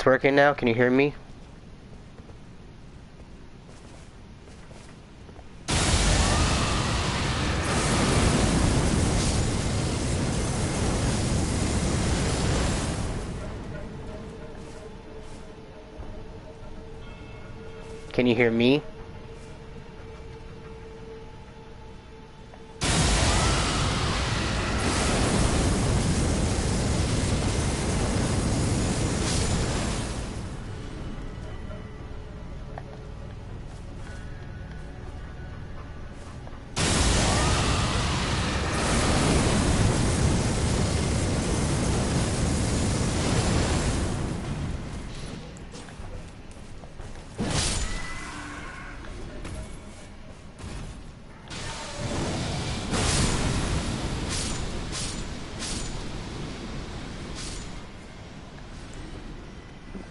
working now? Can you hear me? Can you hear me?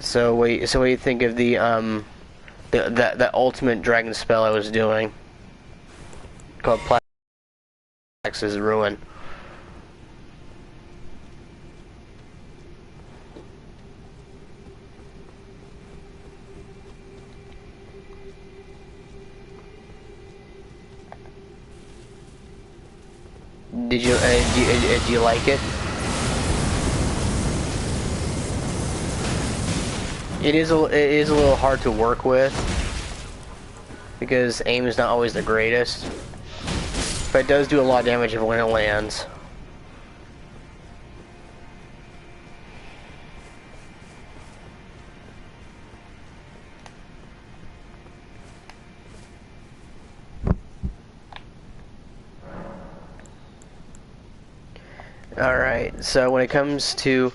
So what do you think of that ultimate dragon spell I was doing? Called Plax's Ruin. Did you do you like it? It is a little hard to work with because aim is not always the greatest, but it does do a lot of damage when it lands. Alright, so when it comes to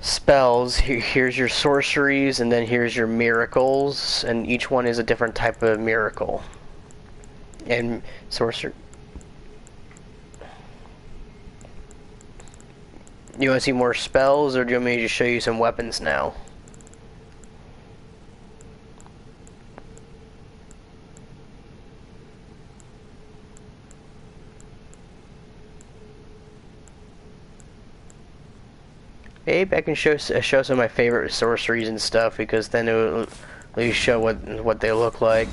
spells, here's your sorceries, and then here's your miracles, and each one is a different type of miracle. And sorcery. You want to see more spells, or do you want me to just show you some weapons now? Maybe I can show some of my favorite sorceries and stuff, because then it will at least show what they look like.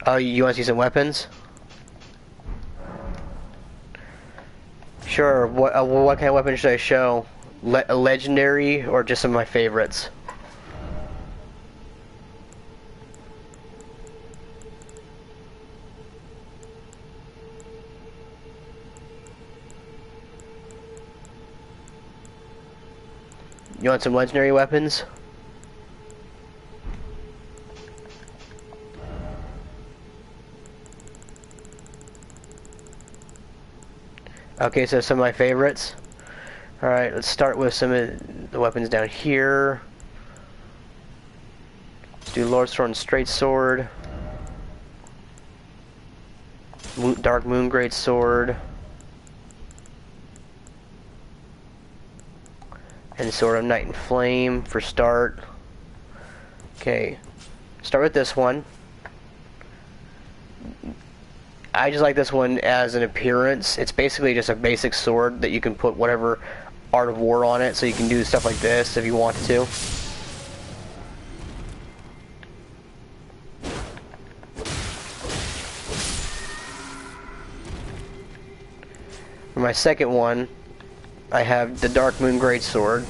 Oh, you want to see some weapons? Sure. What kind of weapon should I show? A legendary or just some of my favorites? You want some legendary weapons? Okay, so some of my favorites. Alright, let's start with some of the weapons down here. Let's do Lord Sword and Straight Sword. Dark Moon Great Sword. And Sword of Night and Flame for start. Okay, start with this one. I just like this one as an appearance. It's basically just a basic sword that you can put whatever Art of War on it, so you can do stuff like this if you want to. For my second one, I have the Dark Moon Greatsword.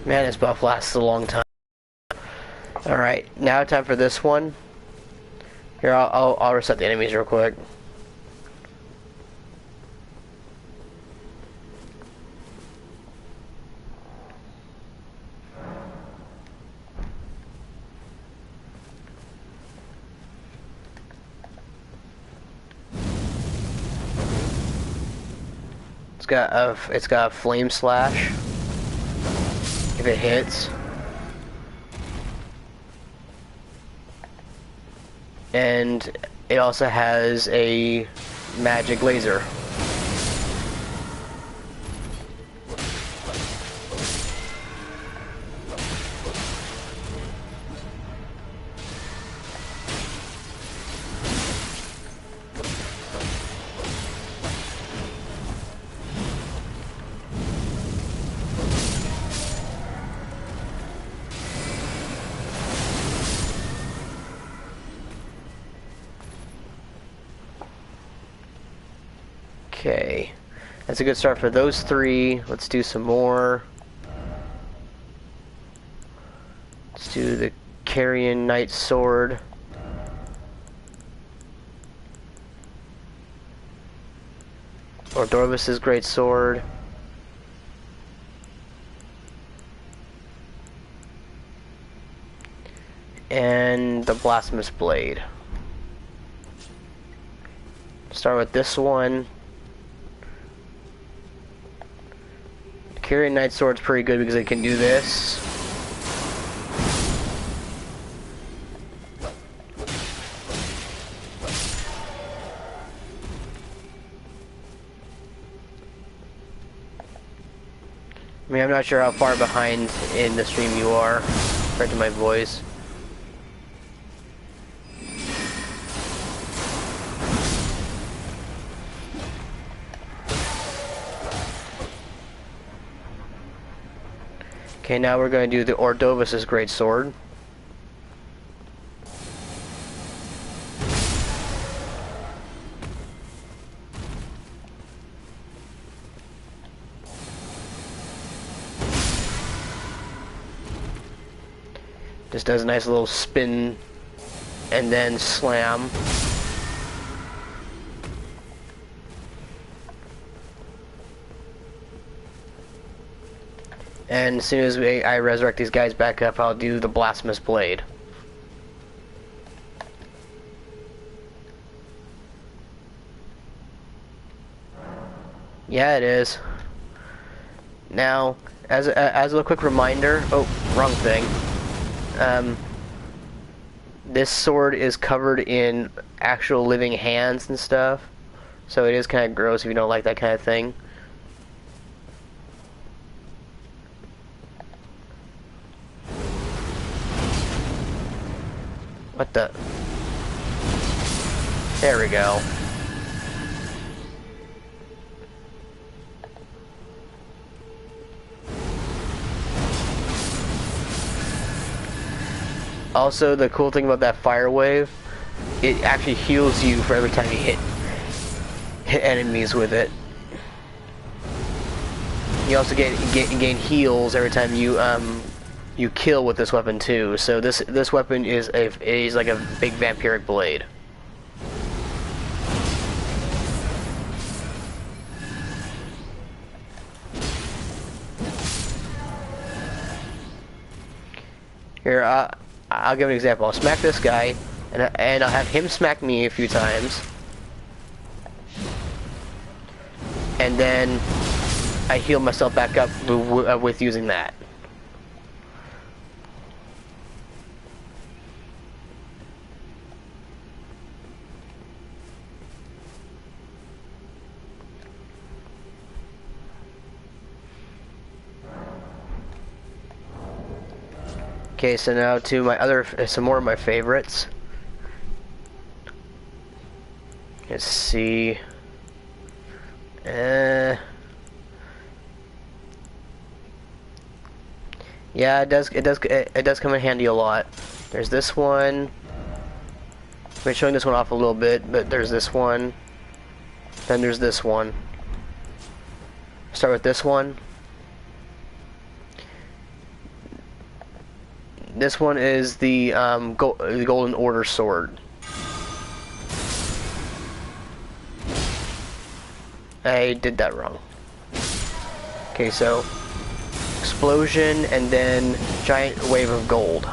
Man, this buff lasts a long time. Alright, now time for this one. Here, I'll reset the enemies real quick. It's got a flame slash if it hits. And it also has a magic laser. Okay, that's a good start for those three. Let's do some more. Let's do the Carrion Knight Sword. Or Dorvis's Great Sword. And the Blasphemous Blade. Start with this one. Carrion Knight Sword's pretty good because it can do this. I mean, I'm not sure how far behind in the stream you are compared to my voice. Okay, now we're going to do the Ordovis's Great Sword. Just does a nice little spin and then slam. And as soon as I resurrect these guys back up, I'll do the Blasphemous Blade. Yeah, it is. Now, as a quick reminder, oh, wrong thing. This sword is covered in actual living hands and stuff, so it is kind of gross if you don't like that kind of thing. What the? There we go. Also, the cool thing about that fire wave, it actually heals you for every time you hit enemies with it. You also gain heals every time you kill with this weapon too. So this weapon is like a big vampiric blade. Here, I'll give an example. I'll smack this guy, and I'll have him smack me a few times, and then I heal myself back up with using that. Okay, so now to my some more of my favorites. Let's see. Yeah, it does come in handy a lot. There's this one. I've been showing this one off a little bit, but there's this one. Then there's this one. Start with this one. This one is the the Golden Order sword. I did that wrong. Okay, so explosion and then giant wave of gold.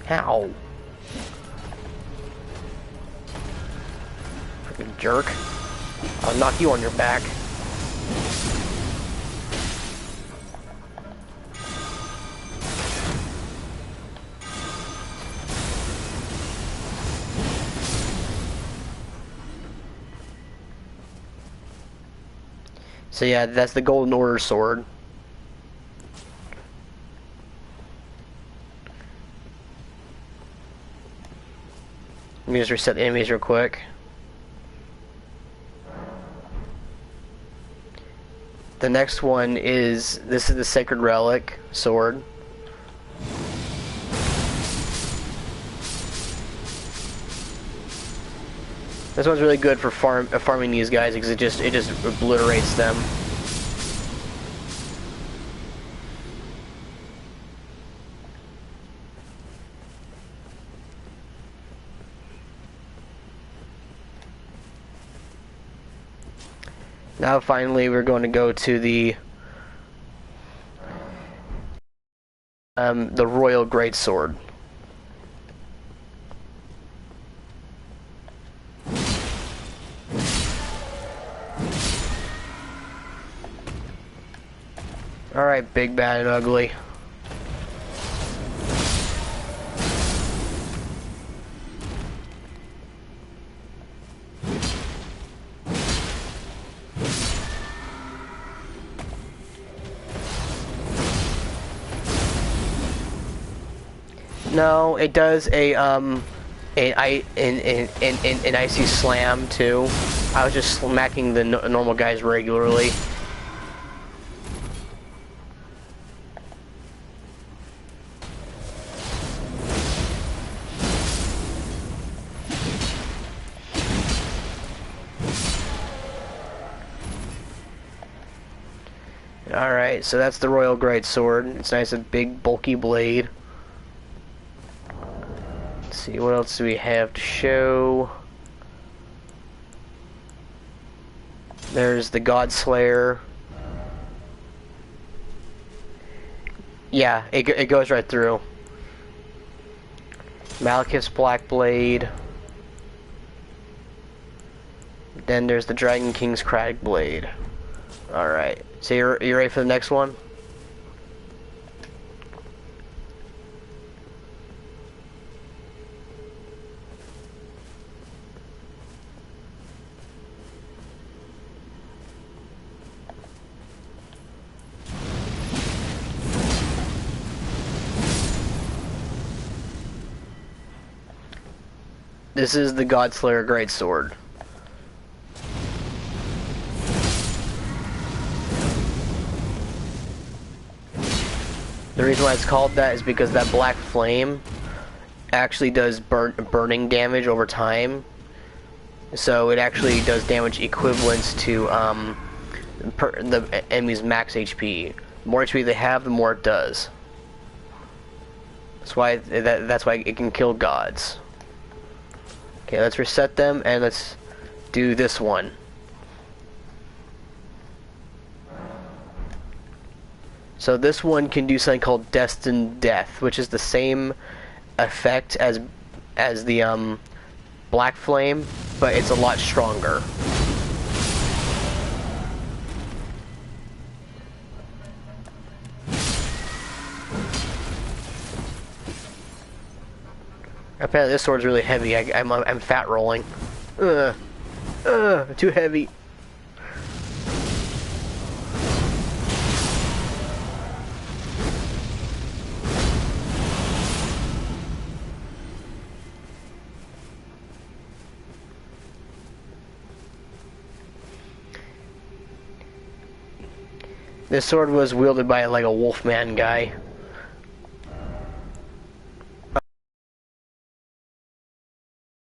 How? Freaking jerk. I'll knock you on your back. So yeah, that's the Golden Order sword. Let me just reset the enemies real quick. The next one is, this is the Sacred Relic sword. This one's really good for farming these guys because it just obliterates them. Now finally we're going to go to the Royal Greatsword. Alright, big, bad, and ugly. No, it does an icy slam too. I was just smacking the normal guys regularly. Alright, so that's the Royal Greatsword. It's nice, a big, bulky blade. Let's see, what else do we have to show? There's the Godslayer. Yeah, it goes right through. Malekith's Black Blade. Then there's the Dragon King's Crag Blade. Alright, so you ready for the next one? This is the Godslayer Greatsword. The reason why it's called that is because that black flame actually does burning damage over time. So it actually does damage equivalent to the enemy's max HP. The more HP they have, the more it does. That's why it can kill gods. Okay, let's reset them and let's do this one. So this one can do something called Destined Death, which is the same effect as the Black Flame, but it's a lot stronger. Apparently this sword's really heavy. I'm fat rolling. Too heavy. This sword was wielded by like a wolfman guy.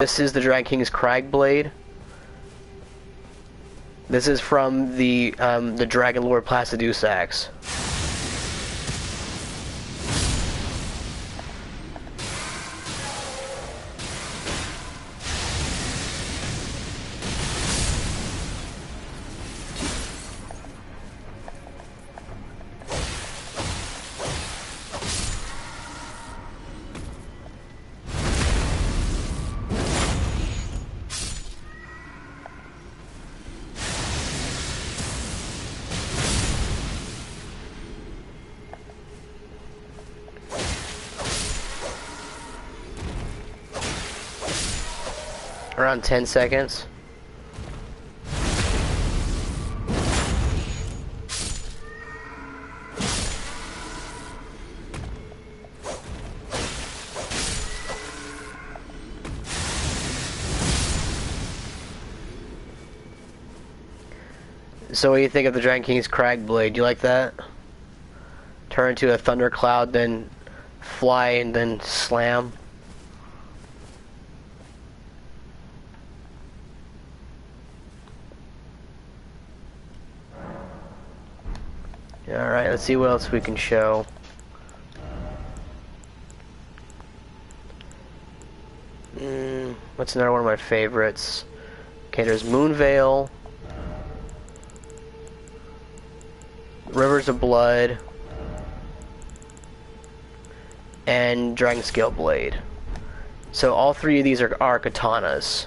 This is the Dragon King's Crag Blade. This is from the Dragon Lord Placidu's axe. Around 10 seconds. So what do you think of the Dragon King's Crag Blade? Do you like that? Turn into a thundercloud, then fly, and then slam. Alright, let's see what else we can show. What's another one of my favorites? Okay, there's Moonveil, Rivers of Blood, and Dragon Scale Blade. So all three of these are katanas.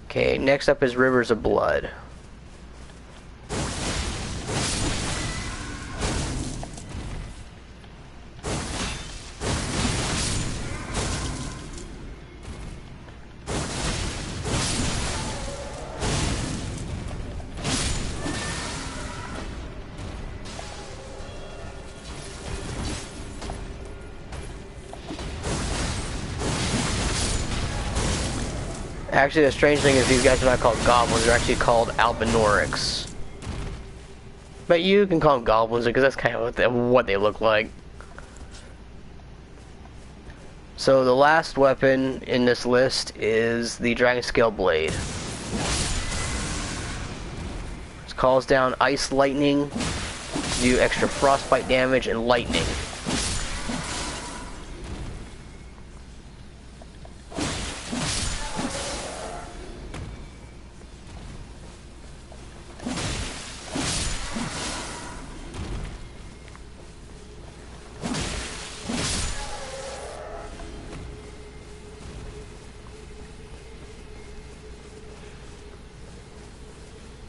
Okay, next up is Rivers of Blood. Actually, the strange thing is these guys are not called goblins, they're actually called albinorics. But you can call them goblins because that's kind of what they look like. So the last weapon in this list is the Dragon Scale Blade. It calls down ice lightning to do extra frostbite damage and lightning.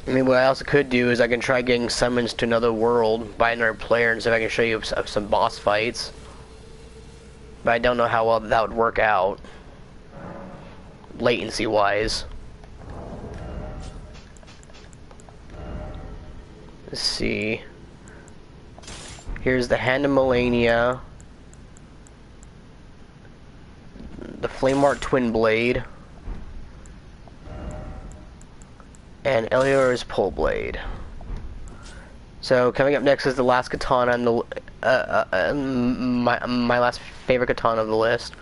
I mean, what I also could do is I can try getting summons to another world by another player and see if I can show you some boss fights. But I don't know how well that would work out, latency-wise. Let's see. Here's the Hand of Melania, the Flameheart Twin Blade, and Elior's Pole Blade. So coming up next is the last katana and the my last favorite katana of the list.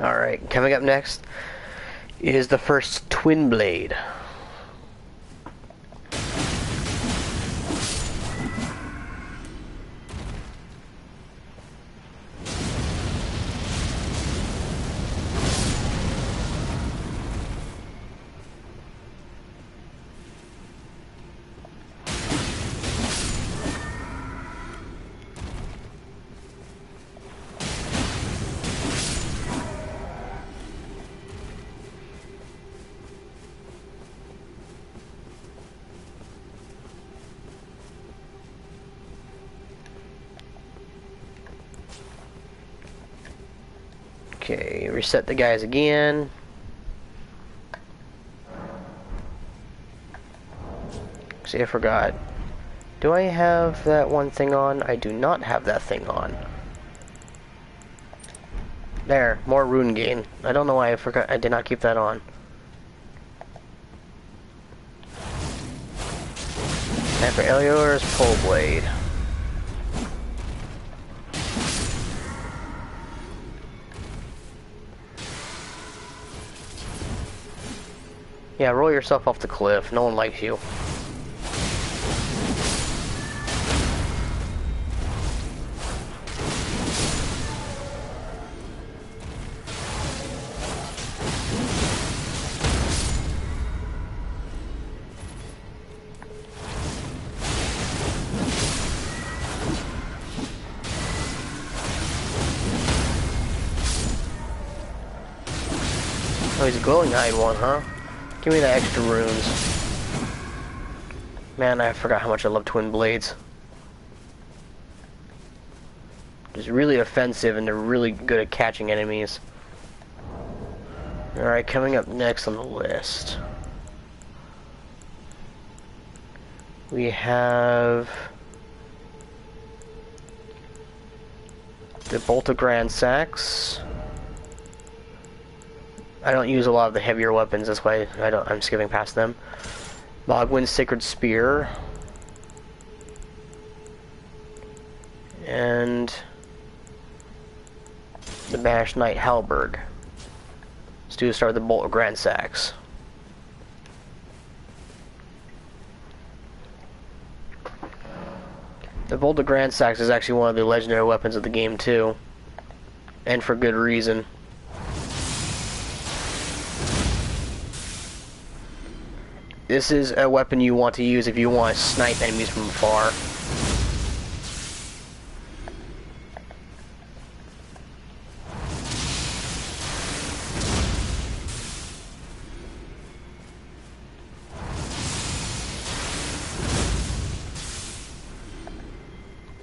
Alright, coming up next is the first Twin Blade. Okay, reset the guys again. See, I forgot. Do I have that one thing on? I do not have that thing on. There, more rune gain. I don't know why I forgot. I did not keep that on. And for Elior's pole blade. Yeah, roll yourself off the cliff. No one likes you. Oh, he's a glowing eyed one, huh? Give me the extra runes. Man, I forgot how much I love twin blades. It's really offensive and they're really good at catching enemies. Alright, coming up next on the list. We have the Bolt of Grand Sax. I don't use a lot of the heavier weapons, that's why I'm skipping past them. Mogwin's Sacred Spear. And the Banished Knight Halberd. Let's do start with the Bolt of Grand Sax. The Bolt of Grand Sax is actually one of the legendary weapons of the game too. And for good reason. This is a weapon you want to use if you want to snipe enemies from afar.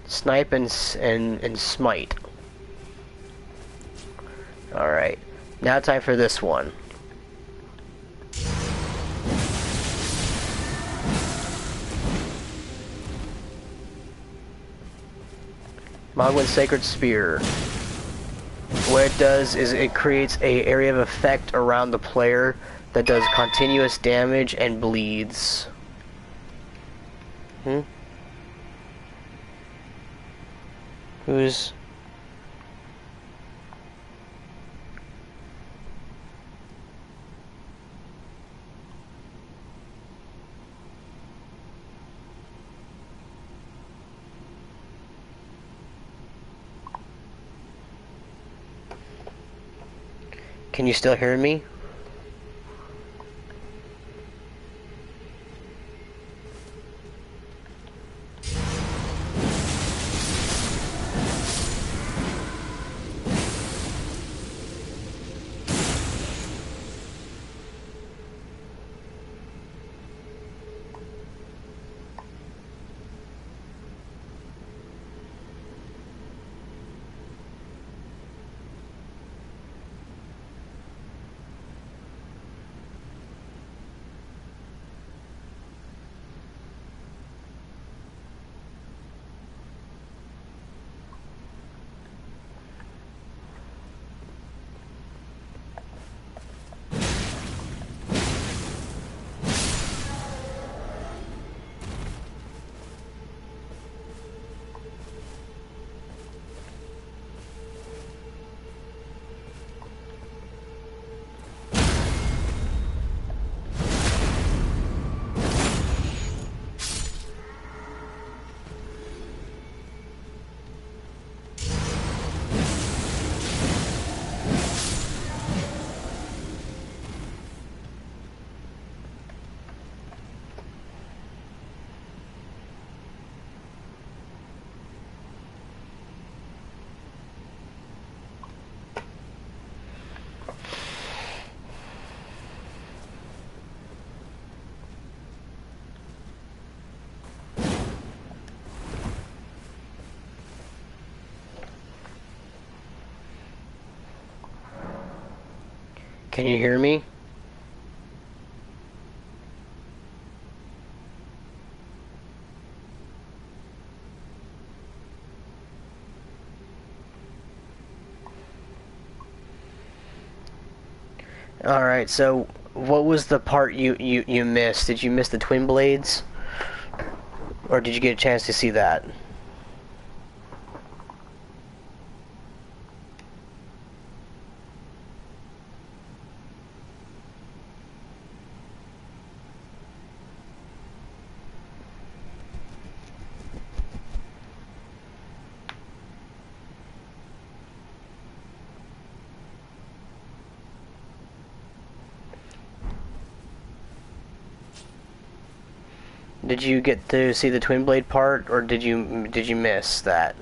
Snipe and smite. Alright. Now time for this one. Mogwin's Sacred Spear. What it does is it creates an area of effect around the player that does continuous damage and bleeds. Who's... Can you still hear me? Can you hear me? Alright, so what was the part you missed? Did you miss the twin blades? Or did you get a chance to see that? Did you get to see the twin blade part, or did you miss that?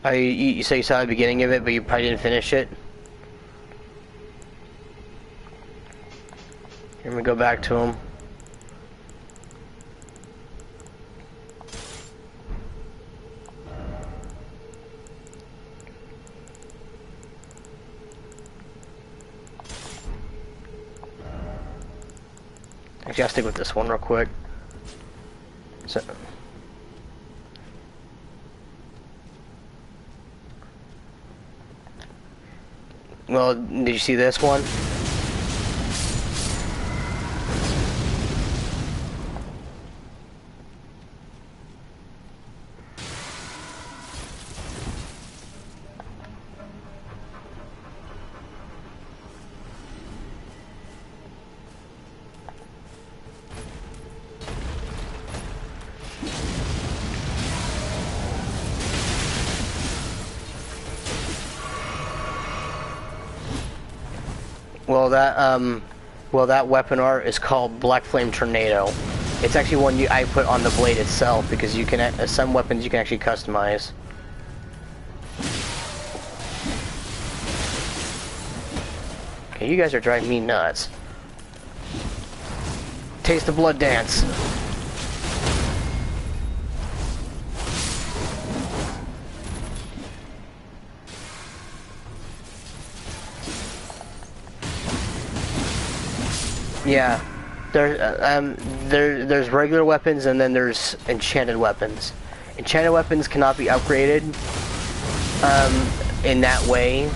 You say you saw the beginning of it, but you probably didn't finish it. Here we go back to him. Actually, I'll stick with this one real quick. So, well, did you see this one? Well, that weapon art is called Black Flame Tornado. It's actually one I put on the blade itself because you can some weapons you can actually customize. Okay, you guys are driving me nuts. Taste the blood dance. Yeah, there's regular weapons and then there's enchanted weapons. Enchanted weapons cannot be upgraded in that way.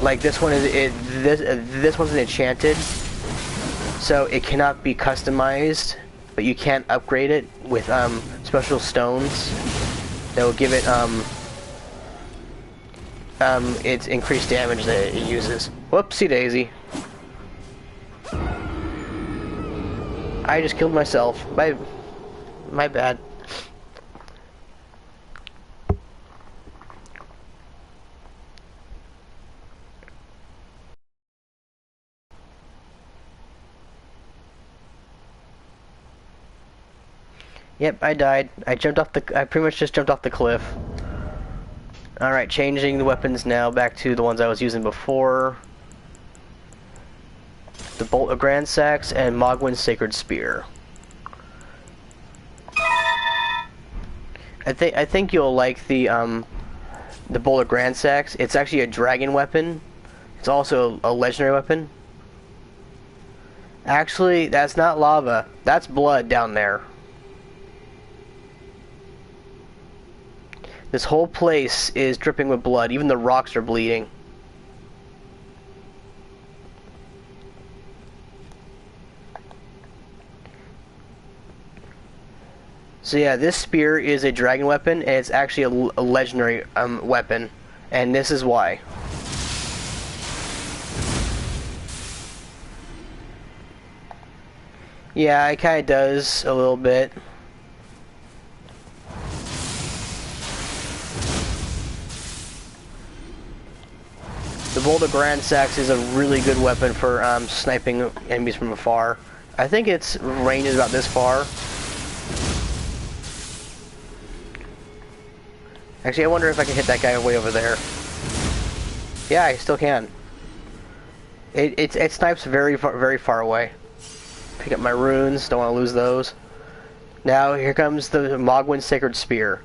Like this one this one's an enchanted, so it cannot be customized, but you can upgrade it with special stones that will give it its increased damage that it uses. Whoopsie daisy. I just killed myself. My bad. Yep, I died. I pretty much just jumped off the cliff. Alright, changing the weapons now back to the ones I was using before. The Bolt of Grand Sax and Mogwin's Sacred Spear. I think you'll like the Bolt of Grand Sax. It's actually a dragon weapon. It's also a legendary weapon. Actually, that's not lava. That's blood down there. This whole place is dripping with blood. Even the rocks are bleeding. So yeah, this spear is a dragon weapon, and it's actually a legendary weapon. And this is why. Yeah, it kinda does a little bit. The Bolt of Grand Sax is a really good weapon for sniping enemies from afar. I think its range is about this far. Actually, I wonder if I can hit that guy way over there. Yeah, I still can. It snipes very far away. Pick up my runes. Don't want to lose those. Now here comes the Mogwin's Sacred Spear.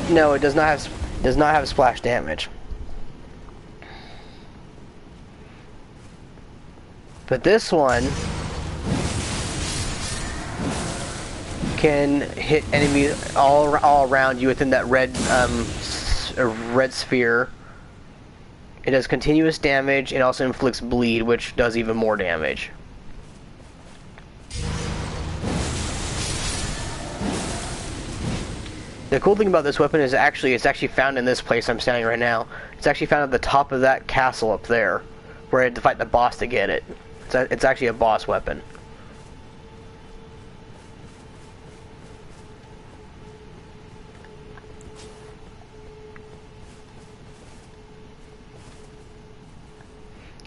No, it does not have splash damage. But this one can hit enemies all around you within that red red sphere. It does continuous damage and also inflicts bleed, which does even more damage. The cool thing about this weapon is it's actually found in this place I'm standing right now. It's actually found at the top of that castle up there, where I had to fight the boss to get it. It's actually a boss weapon.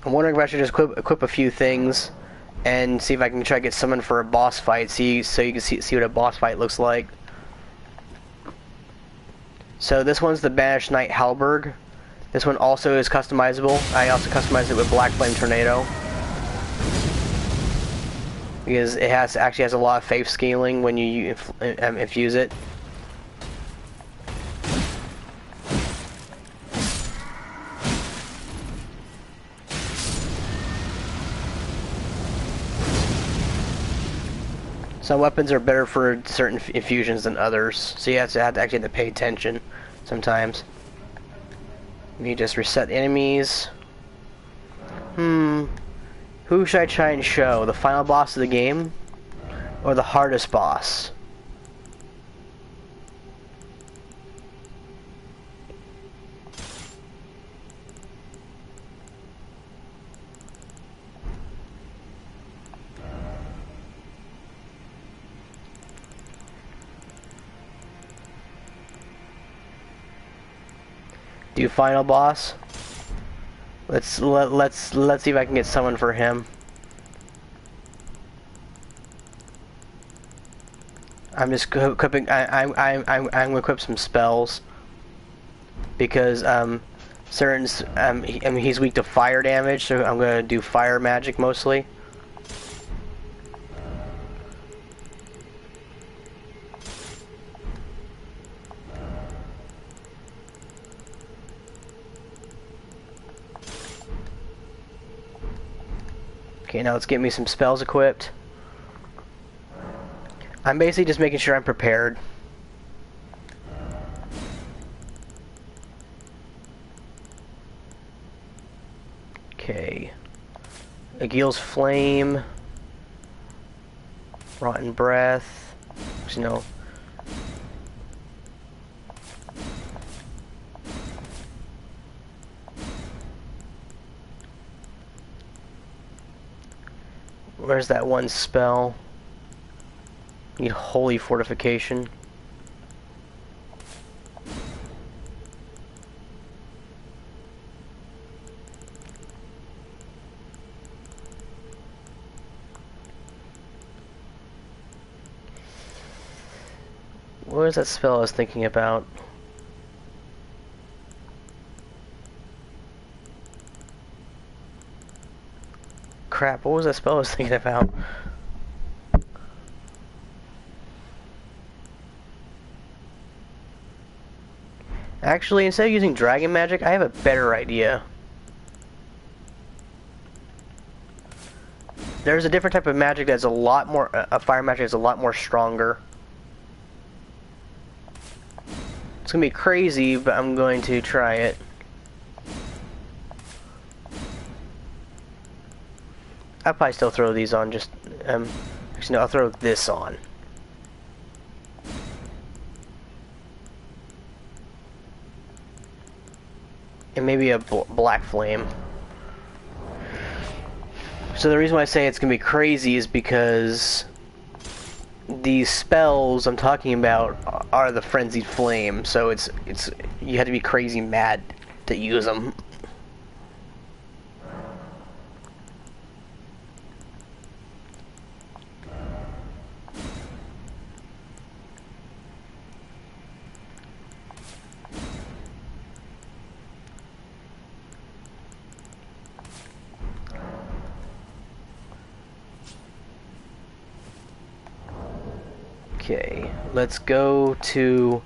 I'm wondering if I should just equip a few things and see if I can try to get summoned for a boss fight. So you can see what a boss fight looks like. So this one's the Banished Knight Halberd. This one also is customizable. I also customized it with Black Flame Tornado because it actually has a lot of faith scaling when you infuse it. Some weapons are better for certain infusions than others, so you have to actually pay attention sometimes. You just reset the enemies. Who should I try and show? The final boss of the game? Or the hardest boss? Do final boss. Let's see if I can get someone for him. I'm just equipping. I'm gonna equip some spells because he's weak to fire damage, so I'm gonna do fire magic mostly. Okay, now let's get me some spells equipped. I'm basically just making sure I'm prepared. Okay. Aguil's Flame. Rotten Breath. Actually, no. Where's that one spell? Need Holy Fortification. Where's that spell I was thinking about? Crap, what was that spell I was thinking about? Actually, instead of using dragon magic, I have a better idea. There's a different type of magic that's a lot more, a fire magic that's a lot more stronger. It's gonna be crazy, but I'm going to try it. I'll probably still throw these on, just, actually no, I'll throw this on. And maybe a black flame. So the reason why I say it's gonna be crazy is because these spells I'm talking about are the frenzied flame, so it's you have to be crazy mad to use them. Okay, let's go to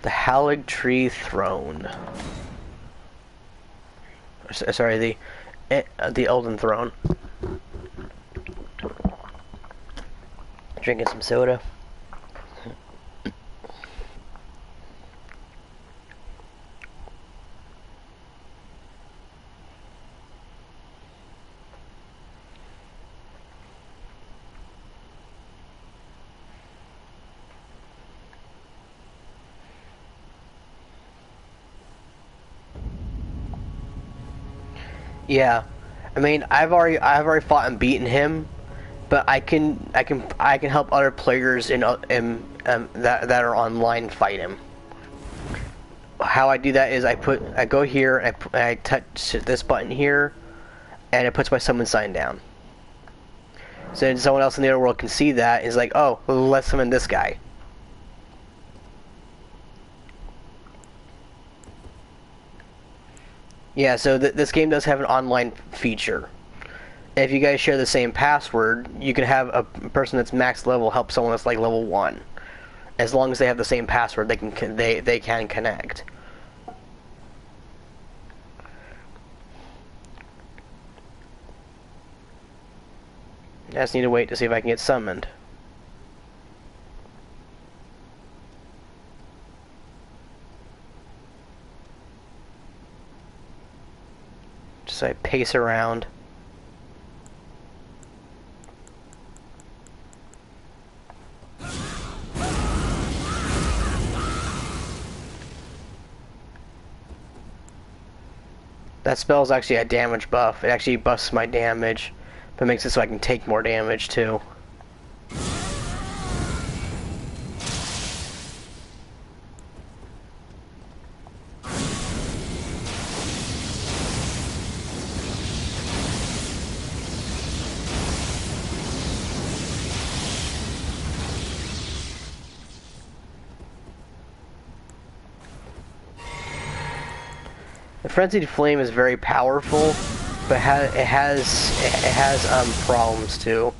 The Halig Tree Throne. Sorry, the Elden Throne. Drinking some soda. Yeah, I mean, I've already fought and beaten him, but I can help other players that are online fight him. How I do that is I go here and I touch this button here, and it puts my summon sign down. So then someone else in the other world can see that, is like, oh, let's summon this guy. Yeah, so this game does have an online feature. If you guys share the same password, you can have a person that's max level help someone that's like level 1. As long as they have the same password, they can connect. I just need to wait to see if I can get summoned. Just so I pace around. That spell is actually a damage buff. It actually buffs my damage, but makes it so I can take more damage too. The Frenzied Flame is very powerful, but it has problems too.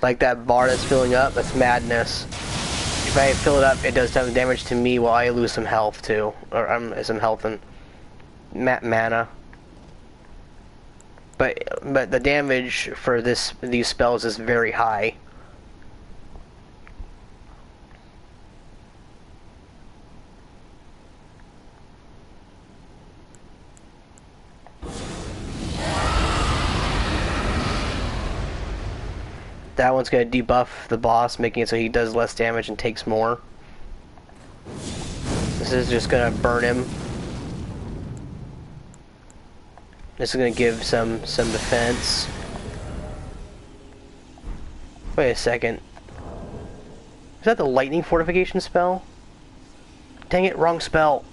Like that bar that's filling up, that's madness. If I fill it up, it does some damage to me while I lose some health too, or some health and mana. But the damage for these spells is very high. That one's going to debuff the boss, making it so he does less damage and takes more. This is just going to burn him. This is going to give some defense. Wait a second. Is that the lightning fortification spell? Dang it, wrong spell.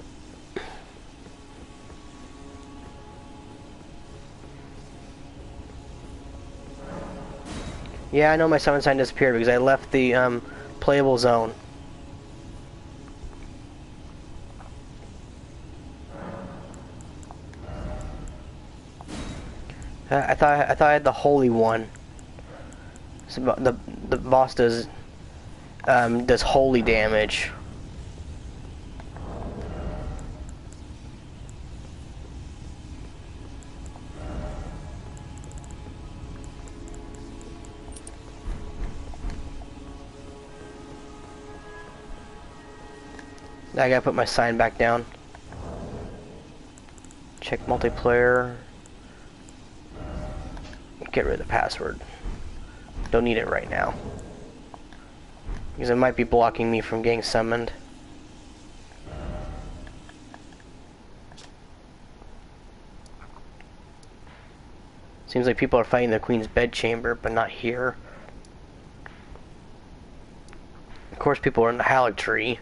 Yeah, I know my summon sign disappeared because I left the playable zone. I thought I had the holy one. So the boss does holy damage. I gotta put my sign back down. Check multiplayer. Get rid of the password. Don't need it right now. Because it might be blocking me from getting summoned. Seems like people are fighting the Queen's bedchamber, but not here. Of course people are in the Halig Tree.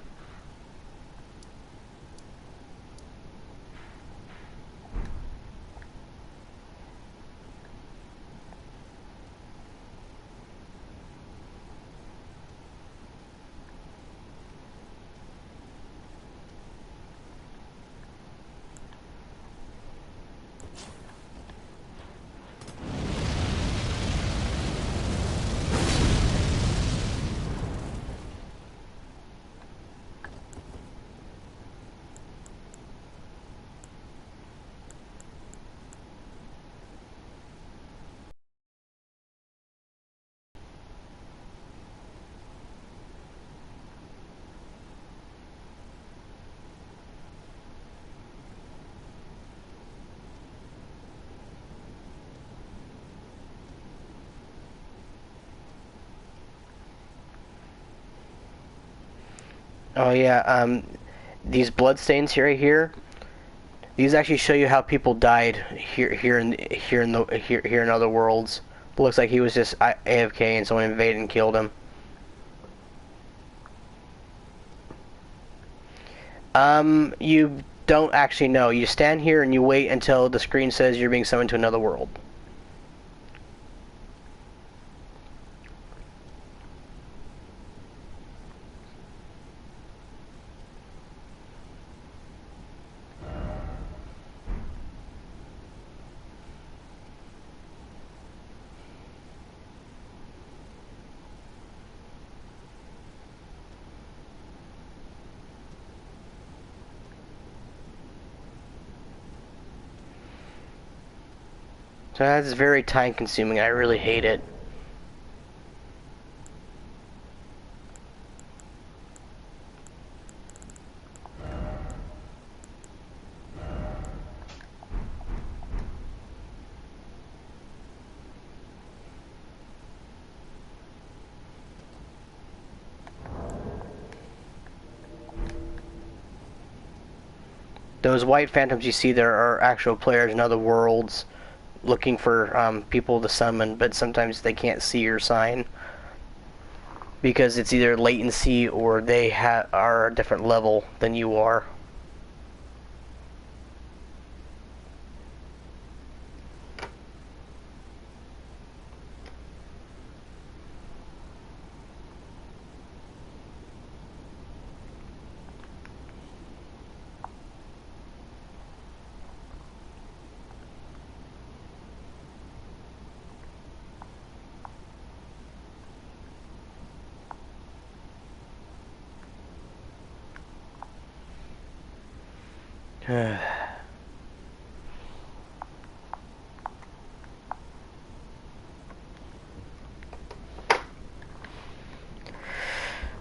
Oh yeah, these bloodstains here, these actually show you how people died here in other worlds. Looks like he was just AFK and someone invaded and killed him. You don't actually know. You stand here and you wait until the screen says you're being summoned to another world. So that's very time consuming. I really hate it. Those white phantoms you see there are actual players in other worlds looking for people to summon, but sometimes they can't see your sign because it's either latency or they are a different level than you are.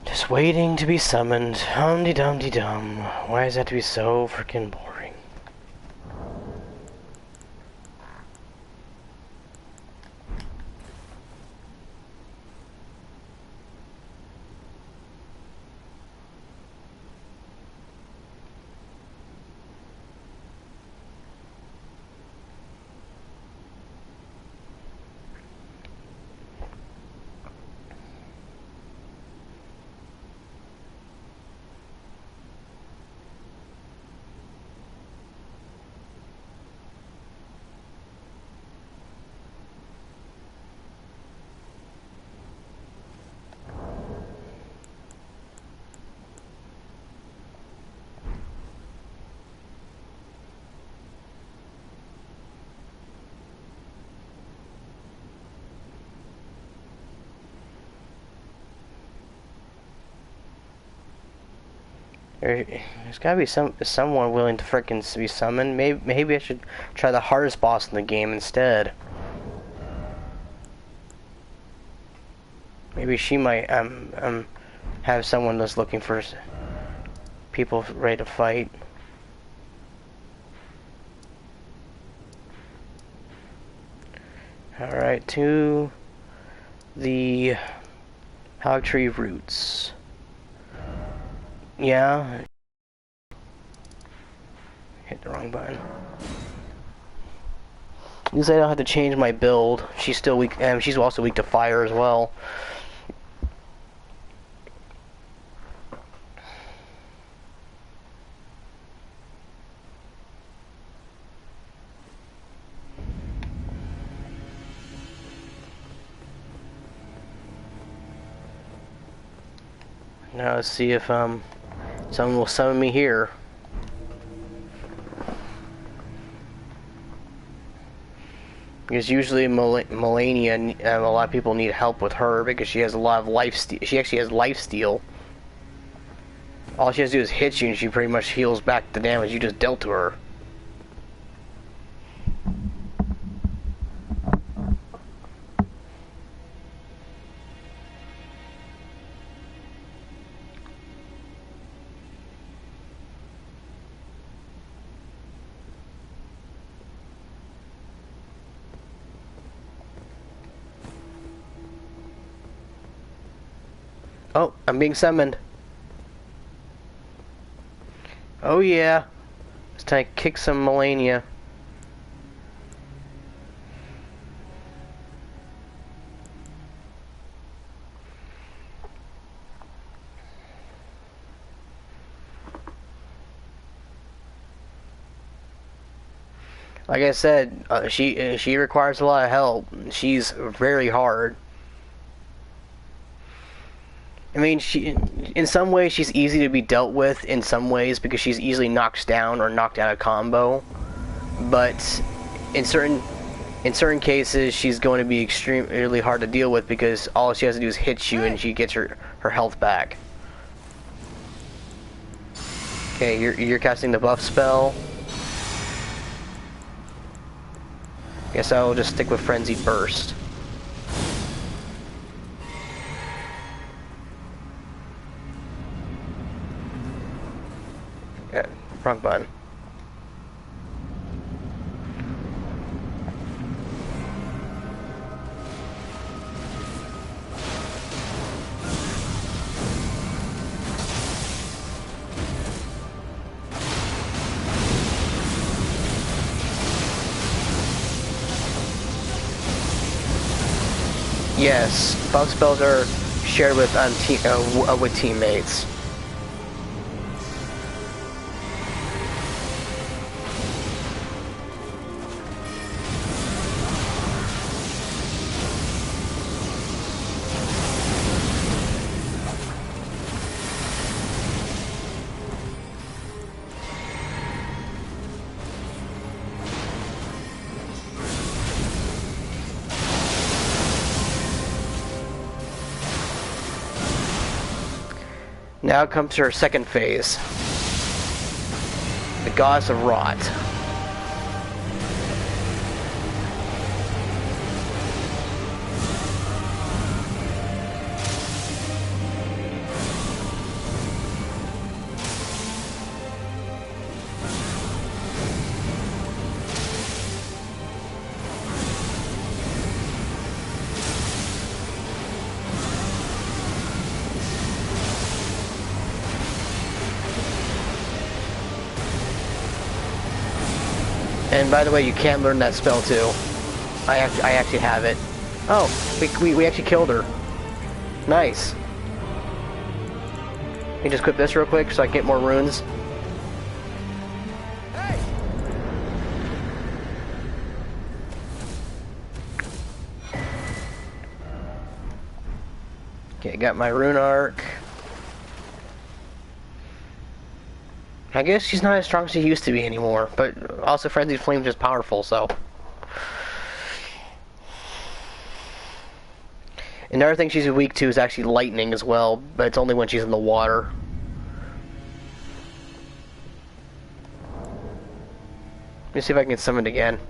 Just waiting to be summoned. Hum-de-dum-de-dum. Why does that have to be so freaking boring? There's gotta be someone willing to frickin' be summoned. Maybe I should try the hardest boss in the game instead. Maybe she might have someone that's looking for people ready to fight. Alright, to the hog tree roots. Yeah. Hit the wrong button. At least I don't have to change my build. She's still weak, and she's also weak to fire as well. Now let's see if someone will summon me here. Because usually Melania, a lot of people need help with her because she has a lot of life steal. She actually has life steal. All she has to do is hit you and she pretty much heals back the damage you just dealt to her. Oh, I'm being summoned. Oh yeah. It's time to kick some Melania. Like I said, she requires a lot of help. She's very hard. I mean, in some ways she's easy to be dealt with. In some ways, because she's easily knocked down or knocked out of combo. But in certain cases, she's going to be extremely hard to deal with because all she has to do is hit you and she gets her health back. Okay, you're casting the buff spell. Guess I'll just stick with Frenzied Burst. Yeah, wrong button. Yes, buff spells are shared with with teammates. Now comes her second phase. The Goddess of Rot. And by the way, you can learn that spell too. I actually have it. Oh, we actually killed her. Nice. Let me just equip this real quick so I can get more runes. Hey. Okay, got my rune arc. I guess she's not as strong as she used to be anymore, but also Frenzied Flame's just powerful, so. Another thing she's weak to is actually lightning as well, but it's only when she's in the water. Let me see if I can get summoned again.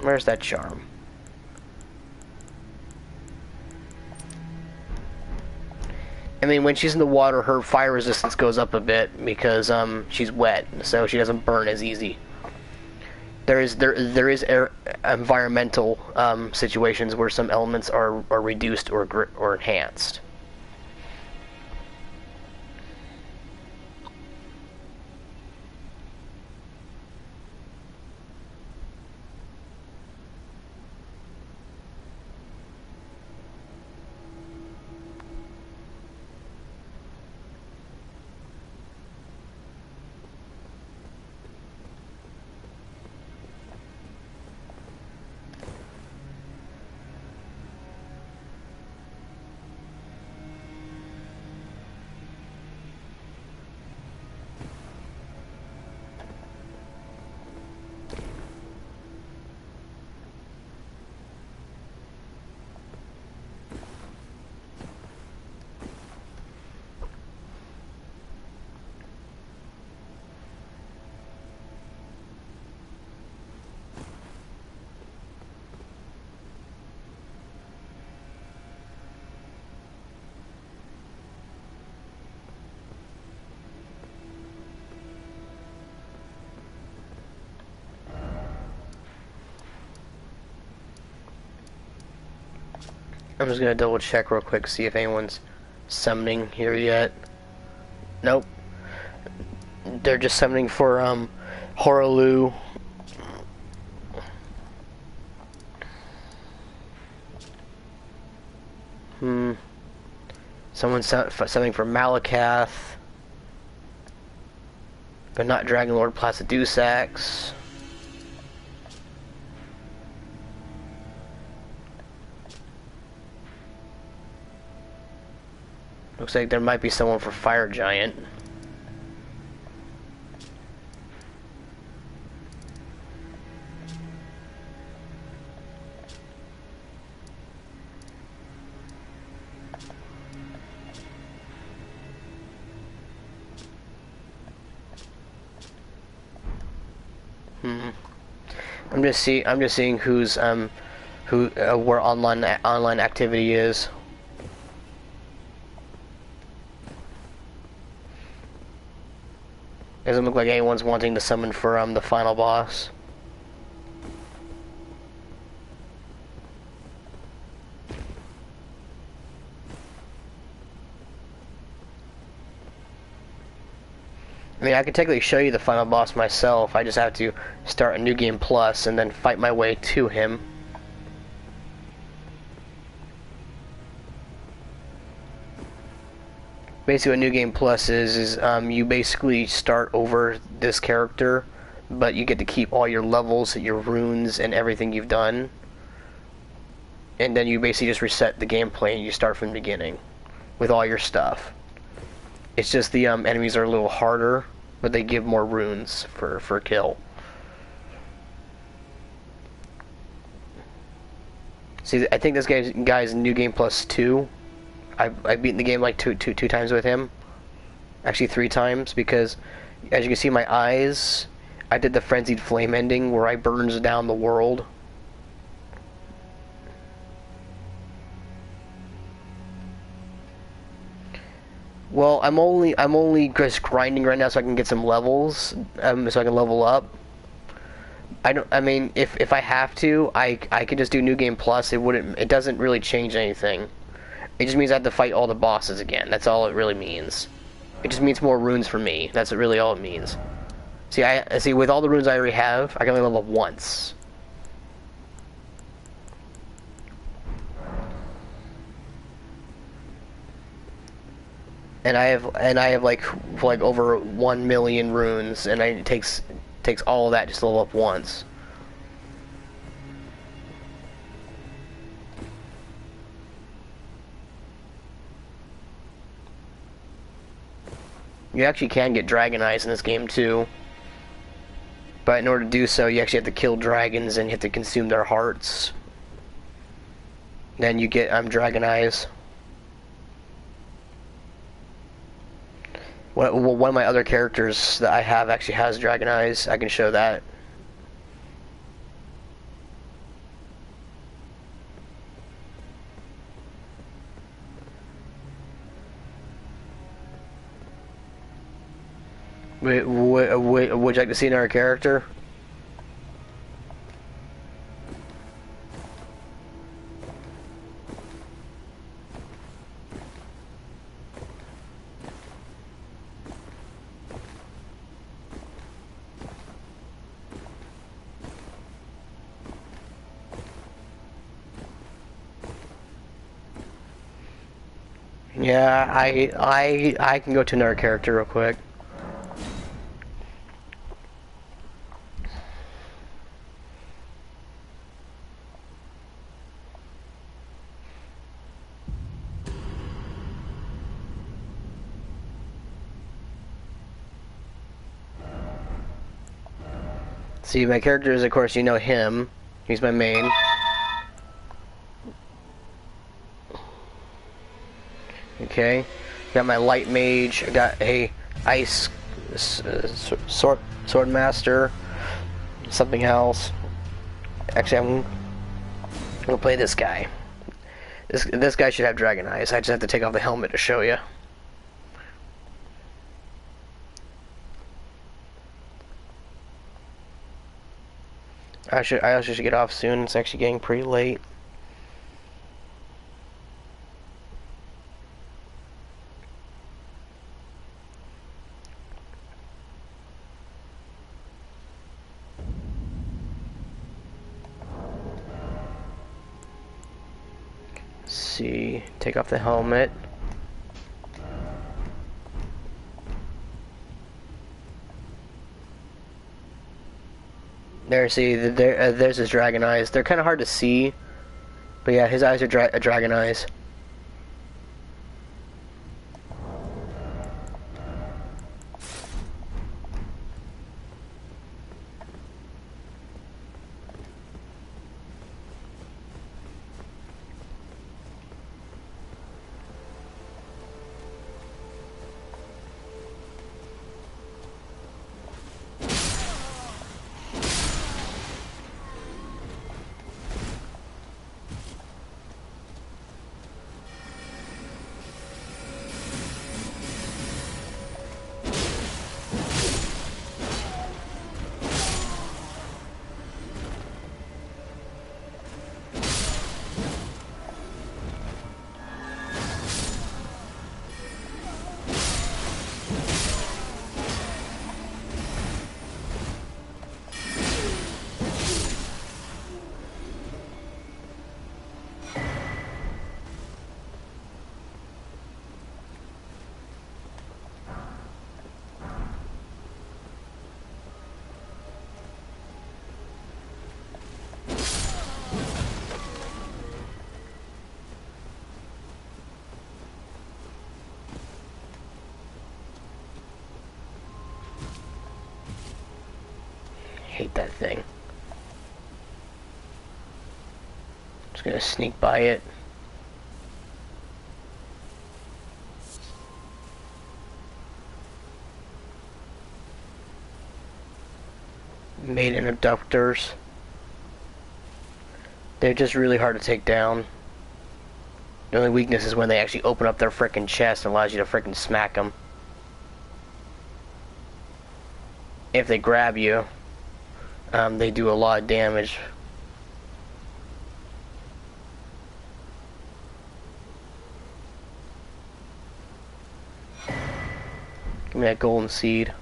Where's that charm? I mean, when she's in the water, her fire resistance goes up a bit because she's wet, so she doesn't burn as easy. There is environmental situations where some elements are reduced or enhanced. I'm just gonna double check real quick, see if anyone's summoning here yet. Nope. They're just summoning for Horaloo. Someone's summoning for Malakath, but not Dragon Lord Placidusax. Looks like there might be someone for Fire Giant. I'm just seeing who's where online activity is. Doesn't look like anyone's wanting to summon for the final boss. I mean, I could technically show you the final boss myself. I just have to start a new game plus and then fight my way to him. Basically, what New Game Plus is you basically start over this character, but you get to keep all your levels, your runes, and everything you've done. And then you basically just reset the gameplay and you start from the beginning with all your stuff. It's just the enemies are a little harder, but they give more runes for kill. See, I think this guy's New Game Plus 2. I've beaten the game like two times with him. Actually 3 times, because as you can see my eyes, I did the Frenzied Flame ending where I burns down the world. Well, I'm only just grinding right now so I can get some levels, so I can level up. I mean, if I have to, I could just do New Game Plus. It doesn't really change anything. It just means I have to fight all the bosses again. That's all it really means. It just means more runes for me. That's really all it means. See, with all the runes I already have, I can only level up once. And I have like over 1 million runes, and it takes all of that just to level up once. You actually can get dragon eyes in this game too, but in order to do so, you actually have to kill dragons and you have to consume their hearts. Then you get dragon eyes. One of my other characters that I have actually has dragon eyes. I can show that. Would you like to see another character? Yeah, I can go to another character real quick. See, my character is, of course, you know him. He's my main. Okay, got my light mage. I got a ice sword master. Something else. Actually, I'm gonna play this guy. This guy should have dragon eyes. I just have to take off the helmet to show you. I also should get off soon. It's actually getting pretty late. see. Take off the helmet. There, see, there's his dragon eyes. They're kind of hard to see, but yeah, his eyes are dragon eyes. Hate that thing. Just gonna sneak by it. Maiden abductors. They're just really hard to take down. The only weakness is when they actually open up their frickin' chest and allows you to frickin' smack them. If they grab you, they do a lot of damage. Give me that golden seed.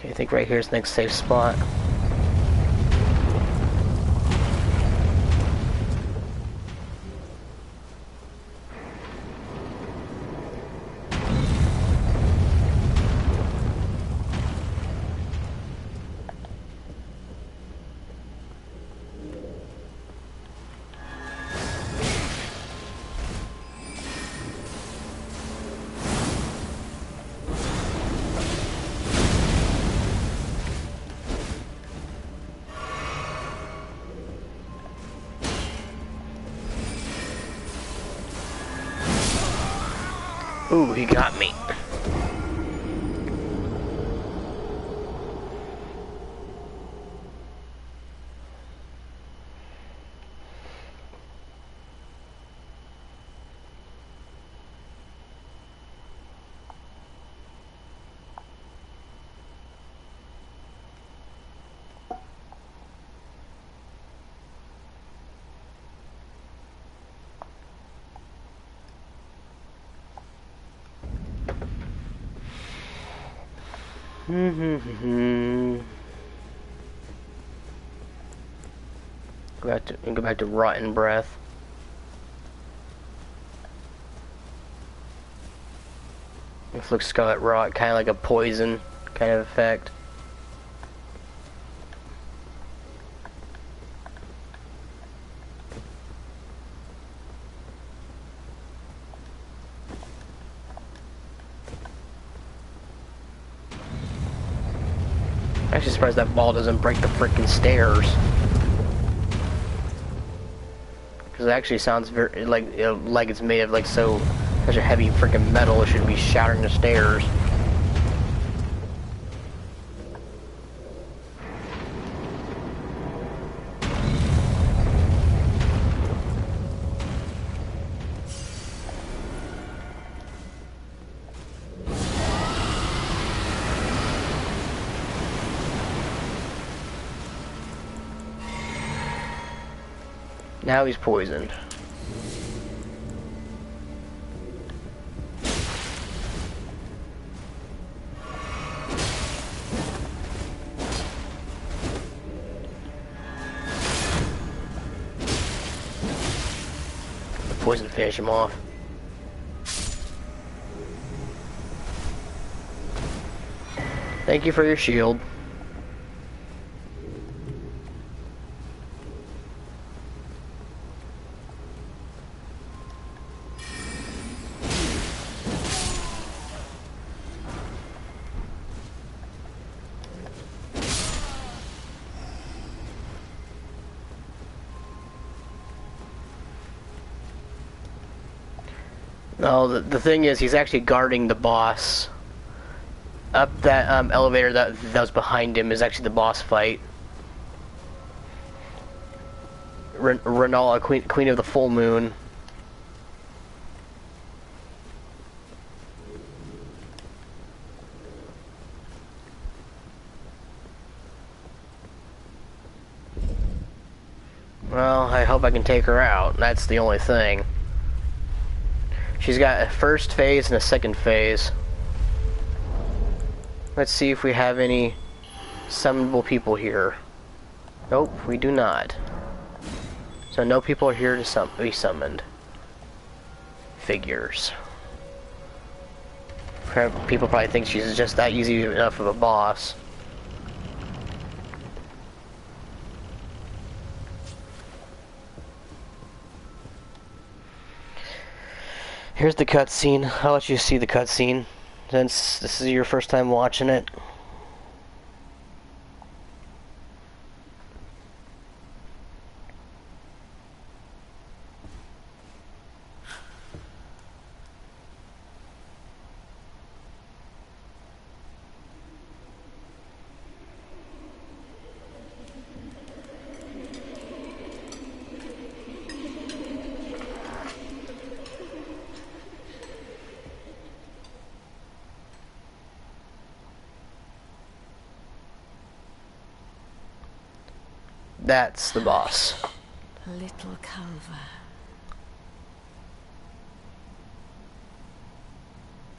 I think right here is the next safe spot. Ooh, he got me. Go back to rotten breath. This looks scarlet rot, kind of like a poison kind of effect. I'm actually surprised that ball doesn't break the freaking stairs. Because it actually sounds very like it's made of like so Such a heavy freaking metal, it should be shattering the stairs. Now he's poisoned. The poison finish him off. Thank you for your shield. No, the thing is, he's actually guarding the boss. Up that elevator that was behind him is actually the boss fight. Renala, Queen of the Full Moon. Well, I hope I can take her out. That's the only thing. She's got a first phase and a second phase. Let's see if we have any summonable people here. Nope, we do not. So no people are here to be summoned. Figures. People probably think she's just that easy enough of a boss. Here's the cutscene. I'll let you see the cutscene, since this is your first time watching it. That's the boss. Little Culver.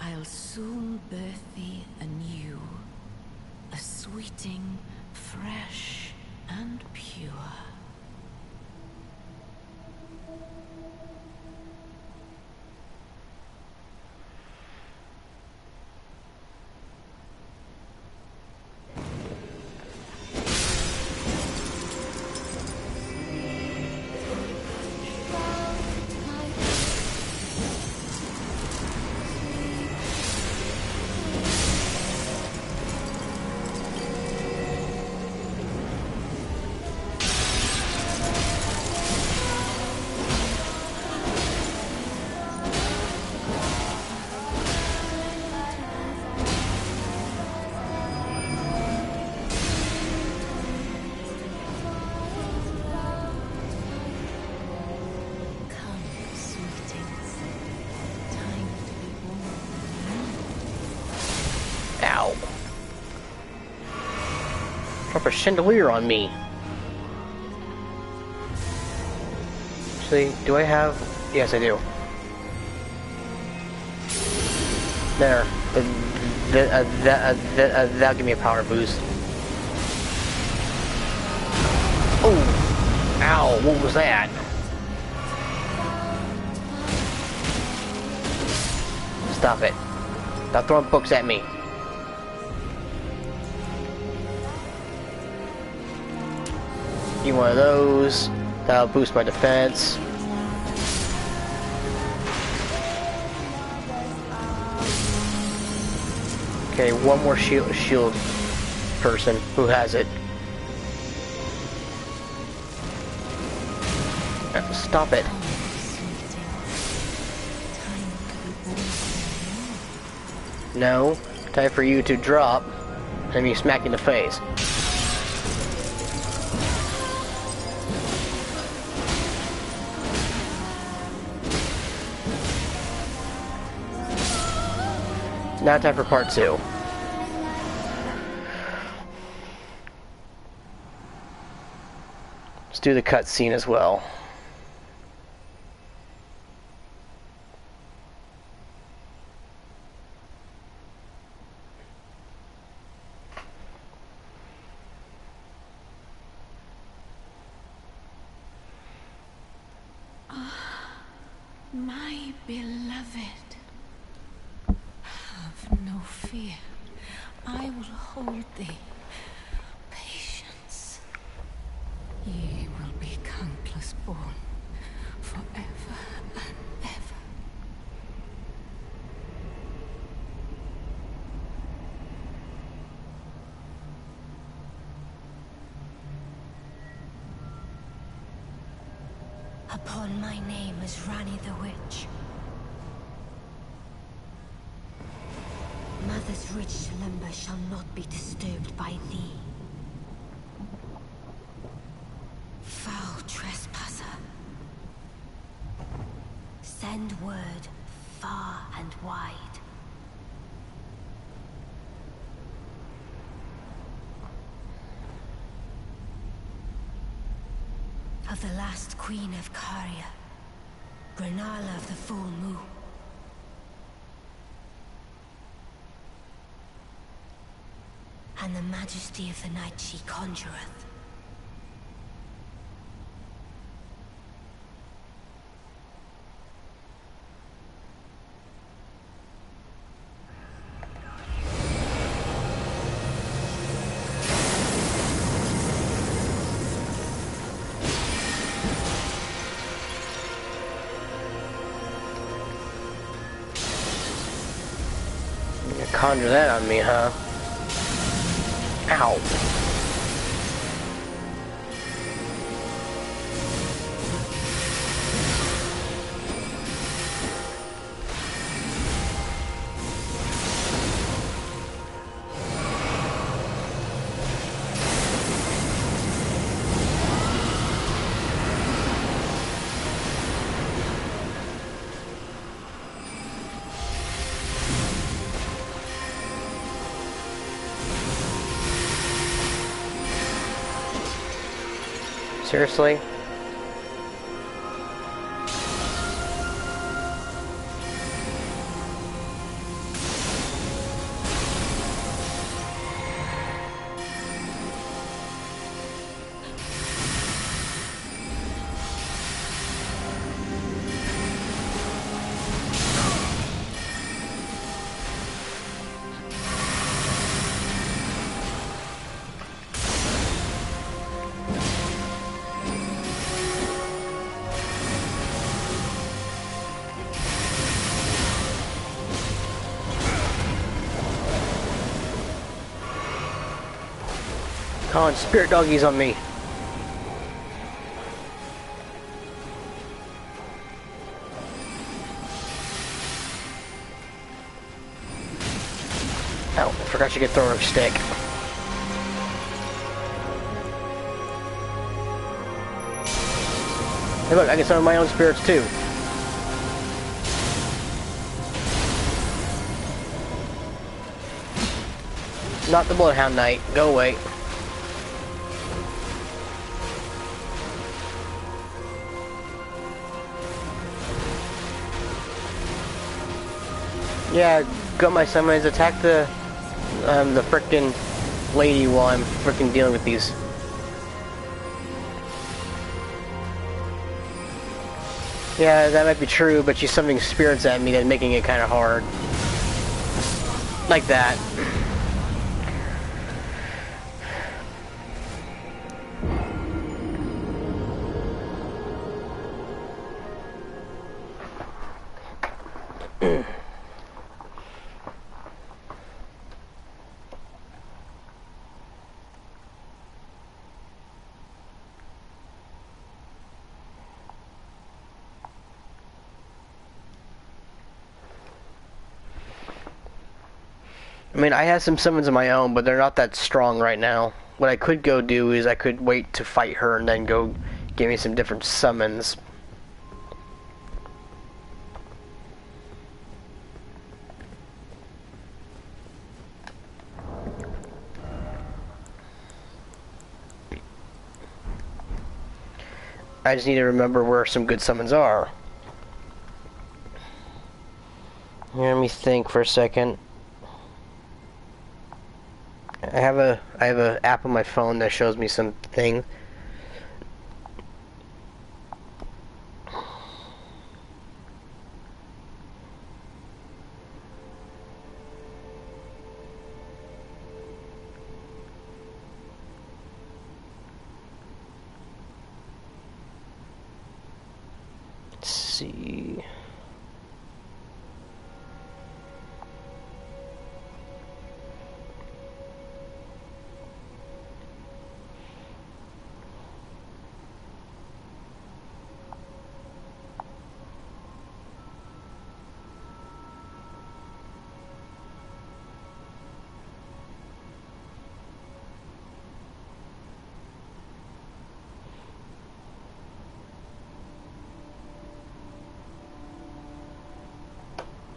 I'll soon birth thee anew, a sweeting, fresh and pure. Ow. Drop a chandelier on me. Actually, do I have... Yes, I do. There. That'll give me a power boost. Oh! Ow, what was that? Stop it. Stop throwing books at me. Need one of those. That'll boost my defense. Okay, one more shield person. Who has it? Stop it. No. Time for you to drop. And me smack you in the face. Now time for part 2. Let's do the cutscene as well. My beloved, have no fear. I will hold thee. Patience. Ye will be countless born, forever and ever. Upon my name as Rani the Witch. Mother's rich slumber shall not be disturbed by thee. Foul trespasser. Send word far and wide. Of the last queen of Caria, Granala of the full moon. And the majesty of the night she conjureth. You conjure that on me, huh? Ow. Seriously? Calling spirit doggies on me. Oh, I forgot you could throw a stick. Hey look, I can summon my own spirits too. Not the Bloodhound Knight. Go away. Yeah, got my summons. Attack the frickin' lady while I'm frickin' dealing with these. Yeah, that might be true, but she's summoning spirits at me that's making it kind of hard. Like that. I mean, I have some summons of my own, but they're not that strong right now. What I could go do is I could wait to fight her and then go give me some different summons. I just need to remember where some good summons are. Here, let me think for a second. I have a app on my phone that shows me something. Let's see.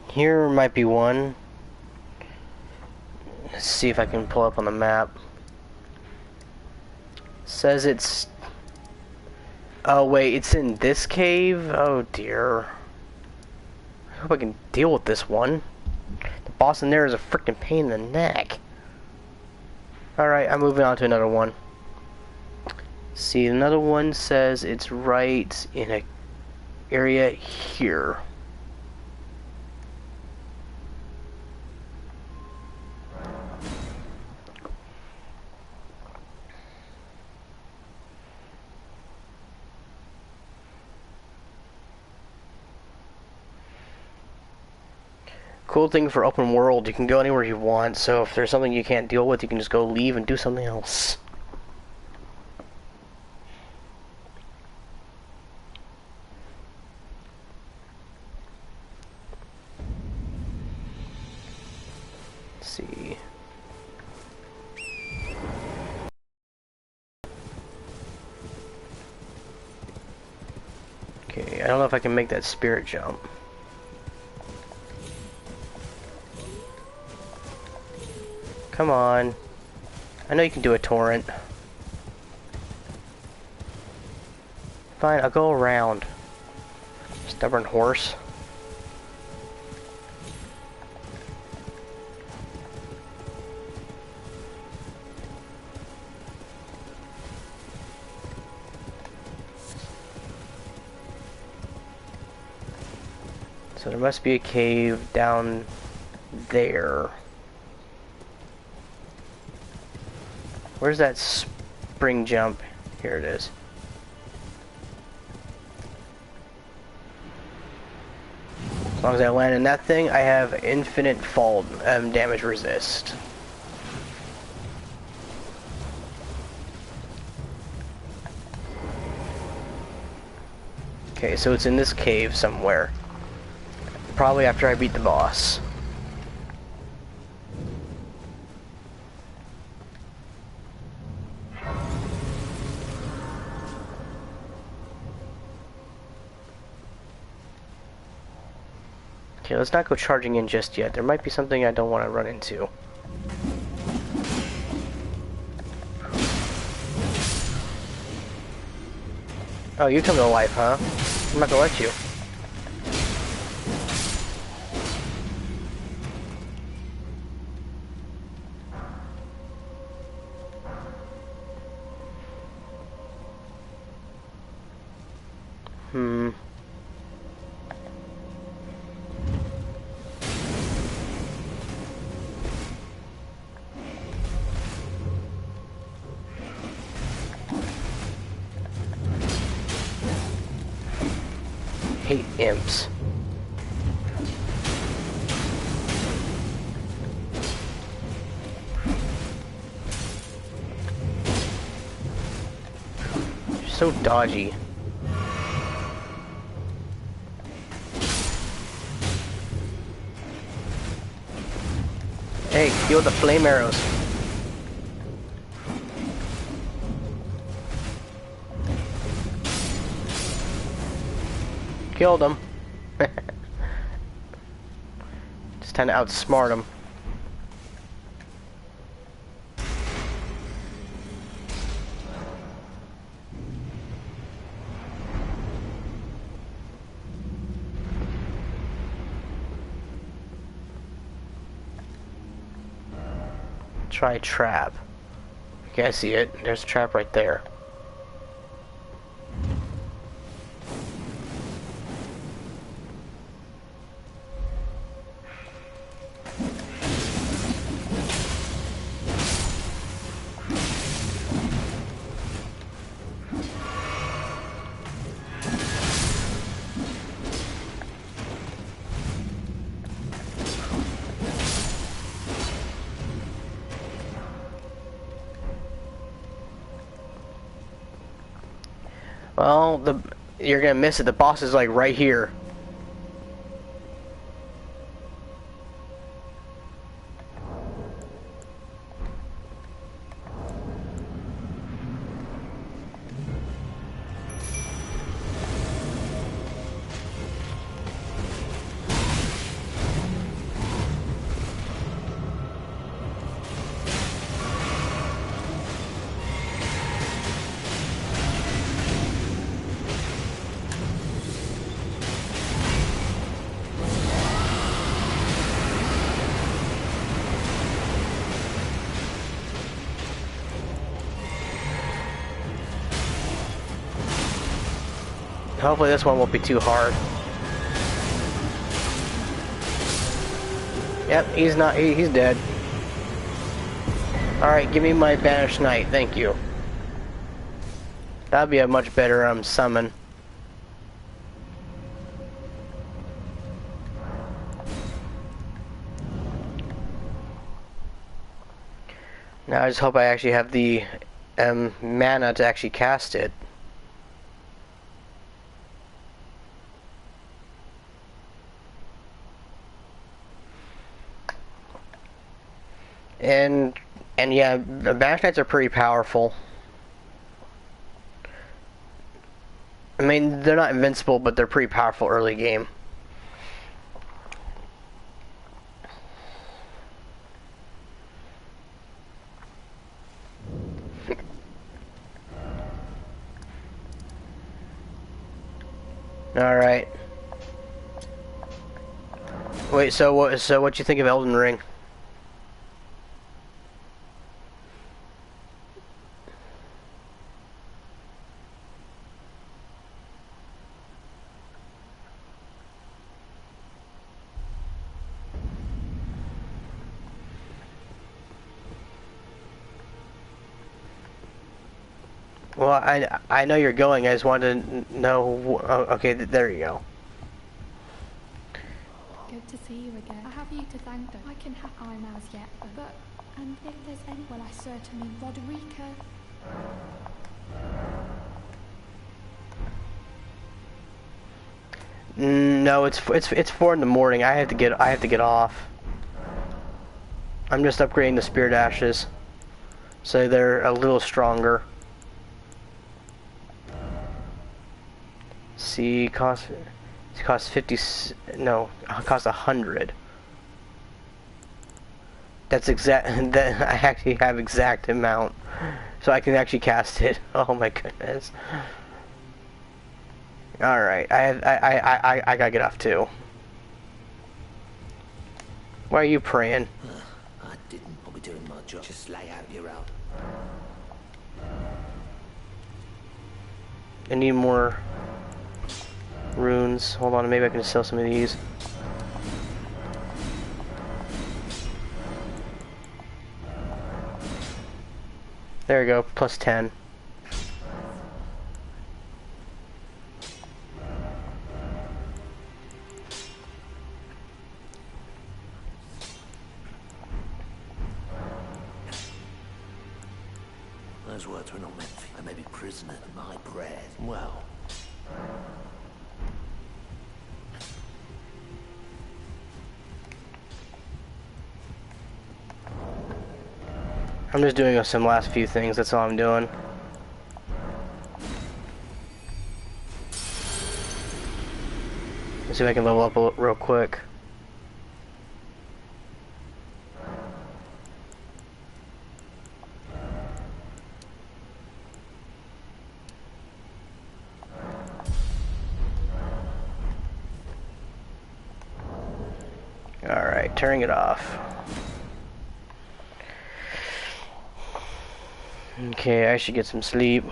Here might be one. Let's see if I can pull up on the map. Says it's... Oh wait, it's in this cave? Oh dear. I hope I can deal with this one. The boss in there is a freaking pain in the neck. Alright, I'm moving on to another one. See, another one says it's right in a area here. Cool thing for open world, you can go anywhere you want, so if there's something you can't deal with, you can just go leave and do something else. Let's see. Okay, I don't know if I can make that spirit jump. Come on. I know you can do a torrent. Fine, I'll go around. Stubborn horse. So there must be a cave down there. Where's that spring jump? Here it is. As long as I land in that thing, I have infinite fall damage resist. Okay, so it's in this cave somewhere. Probably after I beat the boss. Okay, let's not go charging in just yet. There might be something I don't want to run into. Oh, you come to life, huh? I'm not gonna let you. Hate imps. You're so dodgy. Hey, kill the flame arrows. Killed him. Just trying to outsmart him. Try trap. Okay, I see it. There's a trap right there. Well, you're gonna miss it. The boss is like right here. Hopefully this one won't be too hard. Yep, he's not. He's dead. Alright, give me my Banished Knight. Thank you. That'd be a much better summon. Now I just hope I actually have the mana to actually cast it. And yeah, the Banished Knights are pretty powerful. I mean, they're not invincible, but they're pretty powerful early game. All right. Wait, so what you think of Elden Ring? Well, I know you're going. I just wanted to know. Oh, okay, there you go. Good to see you again. I have you to thank though. I can have I'm as yet, but and if there's any, well, I certainly Roderica. No, it's 4 in the morning. I have to get off. I'm just upgrading the Spirit Ashes, so they're a little stronger. See, cost 50. No, cost 100. That's exact. That I actually have exact amount, so I can actually cast it. Oh my goodness. All right, I gotta get off too. Why are you praying? I didn't. I'll be doing my job. Just lay out your out. I need more runes. Hold on, maybe I can sell some of these. There we go, plus 10. Those words were not meant for you. I may be prisoner of my prayers. Well. I'm just doing some last few things, that's all I'm doing. Let's see if I can level up real quick. Alright, turning it off. Okay, I should get some sleep.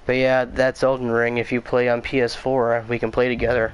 But yeah, that's Elden Ring. If you play on PS4, we can play together.